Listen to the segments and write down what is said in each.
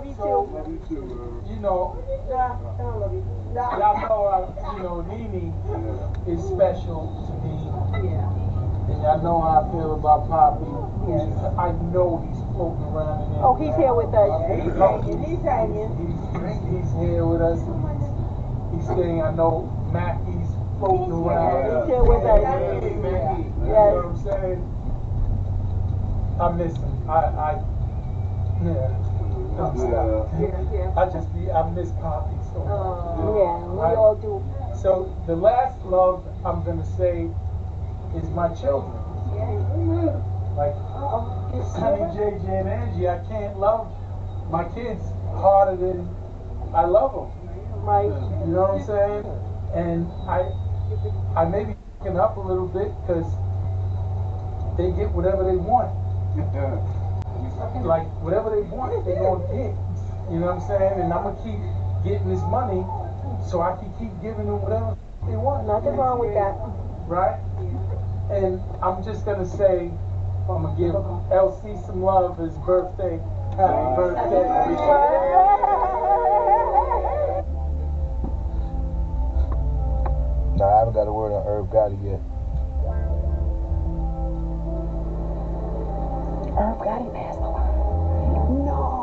love you too. Love you too. You know, Nah, I don't love you. Nah. y'all know, Nene is special to me. Yeah. And y'all know how I feel about Poppy. Yes. I know he's floating around in there. Oh, he's here with us. He's hanging. He's hanging. He's here with us. He's staying. I know Mackie's floating around. He's here with us. Hey, Mackie. Yes. You know what I'm saying? I miss him. I miss Poppy so much. Yeah, we all do. So the last love I'm going to say is my children. Yeah. Like, Honey, JJ, and Angie, I can't love my kids harder than I love them. Right. You know what I'm saying? And I may be fucking up a little bit because they get whatever they want. Like, whatever they want, they're going to get. You know what I'm saying? And I'm going to keep getting this money so I can keep giving them whatever they want. Nothing wrong with that. Right? And I'm just going to say, I'm going to give LC some love his birthday. Happy birthday. Nah, I haven't got a word on Irv Gotti yet. Irv Gotti passed away. No.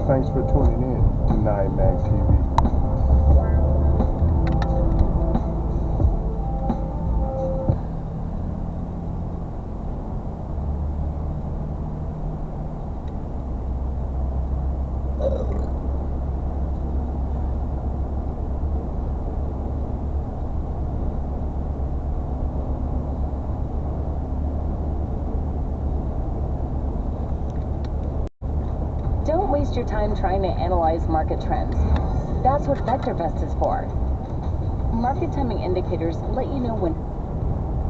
Thanks for tuning in to 9Mag TV. Don't waste your time trying to analyze market trends. That's what VectorVest is for. Market timing indicators let you know when.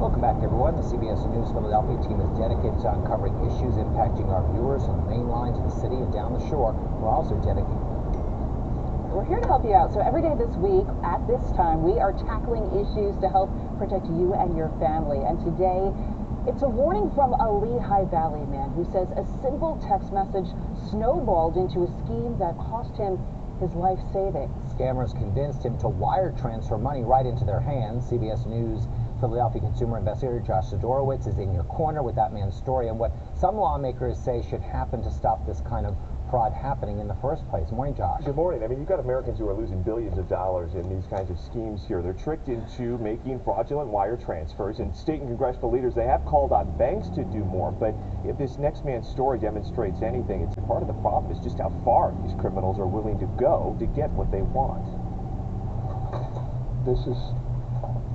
Welcome back, everyone. The CBS News Philadelphia team is dedicated to uncovering issues impacting our viewers on the main lines of the city and down the shore. We're also dedicated. We're here to help you out. So every day this week, at this time, we are tackling issues to help protect you and your family. And today, it's a warning from a Lehigh Valley man who says a simple text message snowballed into a scheme that cost him his life savings. Scammers convinced him to wire transfer money right into their hands. CBS News Philadelphia consumer investigator Josh Sidorowicz is in your corner with that man's story and what some lawmakers say should happen to stop this kind of fraud happening in the first place. Morning, Josh. Good morning. I mean, you've got Americans who are losing billions of dollars in these kinds of schemes here. They're tricked into making fraudulent wire transfers, and state and congressional leaders, they have called on banks to do more. But if this next man's story demonstrates anything, it's part of the problem is just how far these criminals are willing to go to get what they want. This is,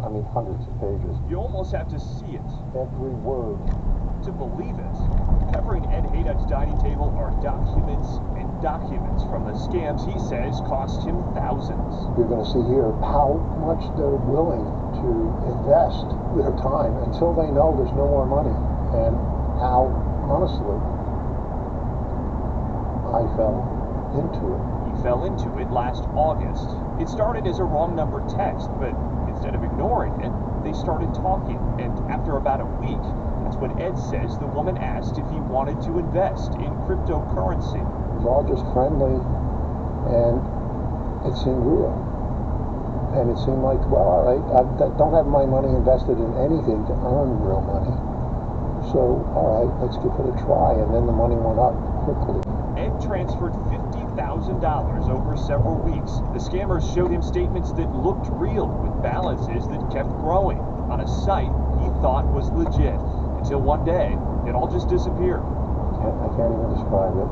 I mean, hundreds of pages. You almost have to see it Every word. to believe it. Covering Ed Hayduck's dining table are documents and documents from the scams he says cost him thousands. You're going to see here how much they're willing to invest their time until they know there's no more money, and how, honestly, I fell into it. He fell into it last August. It started as a wrong number text, but instead of ignoring it, they started talking, and after about a week, that's when Ed says the woman asked if he wanted to invest in cryptocurrency. It was all just friendly, and it seemed real. And it seemed like, well, all right, I don't have my money invested in anything to earn real money. So, all right, let's give it a try. And then the money went up quickly. Ed transferred $50,000 over several weeks. The scammers showed him statements that looked real, with balances that kept growing on a site he thought was legit. Until one day, it all just disappeared. I can't even describe it.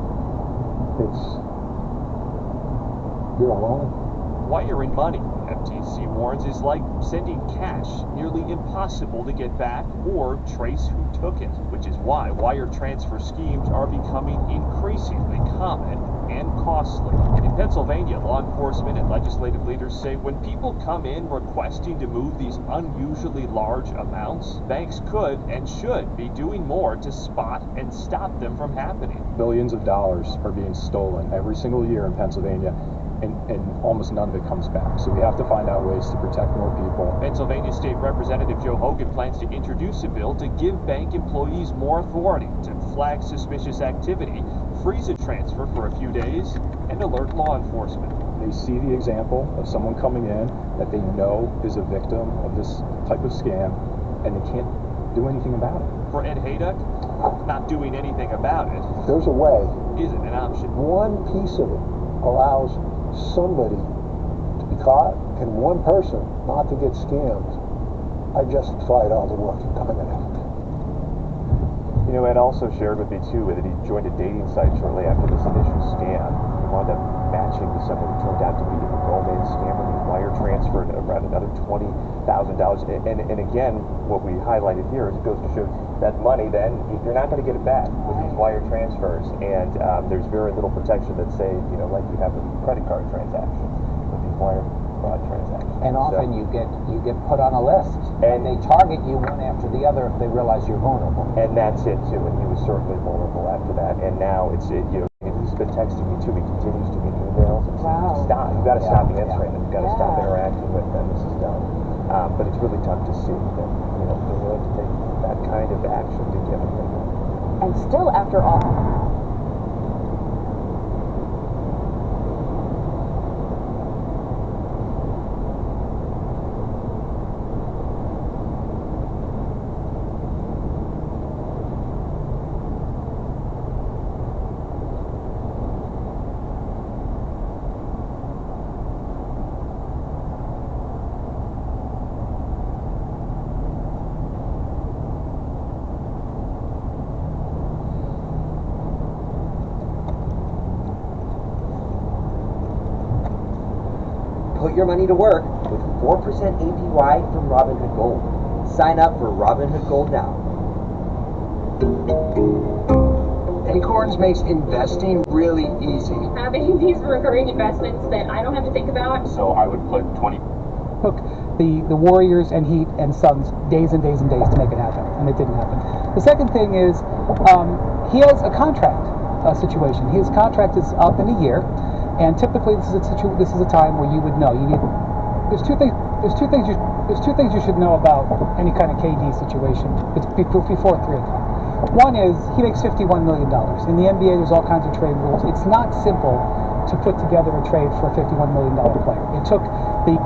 You're alone. Wiring money, FTC warns, is like sending cash, nearly impossible to get back or trace who took it, which is why wire transfer schemes are becoming increasingly common and costly. In Pennsylvania, law enforcement and legislative leaders say when people come in requesting to move these unusually large amounts, banks could and should be doing more to spot and stop them from happening. Billions of dollars are being stolen every single year in Pennsylvania, and almost none of it comes back. So we have to find out ways to protect more people. Pennsylvania State Representative Joe Hogan plans to introduce a bill to give bank employees more authority to flag suspicious activity, freeze a transfer for a few days, and alert law enforcement. They see the example of someone coming in that they know is a victim of this type of scam, and they can't do anything about it. For Ed Hayduck, not doing anything about it There's a way. isn't an option. One piece of it allows somebody to be caught and one person not to get scammed. I justified all the work and time and effort. You know, Ed also shared with me, too, that he joined a dating site shortly after this initial scam. He wound up matching with someone who turned out to be a romance scammer who wire transferred around another $20,000. And again, what we highlighted here is it goes to show that money, then, you're not going to get it back with these wire transfers. And there's very little protection that, say, you know, like you have with credit card transactions, with these wire fraud transactions. And often you get put on a list, and they target you one after the other if they realize you're vulnerable. And that's it too. And he was certainly vulnerable after that. And now he's been texting me too. He continues to get emails. It's Wow. Stop. You got to stop Yeah. answering them. You got to stop interacting with them. This is done. But it's really tough to see that they're willing to take that kind of action to get what they want. And still, after all, Put your money to work with 4% APY from Robinhood Gold. Sign up for Robinhood Gold now. Acorns makes investing really easy. Having these recurring investments that I don't have to think about. So I would put 20. Took the Warriors and Heat and Suns days and days and days to make it happen, and it didn't happen. The second thing is he has a contract situation. His contract is up in a year, and typically this is a time where you would know. There's two things you should know about any kind of KD situation. It's before 3 o'clock. One is he makes $51 million. In the NBA, there's all kinds of trade rules. It's not simple to put together a trade for a $51 million player. It took the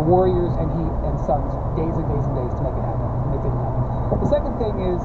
Warriors and Heat and Suns days and days and days to make it happen, and it didn't happen. The second thing is,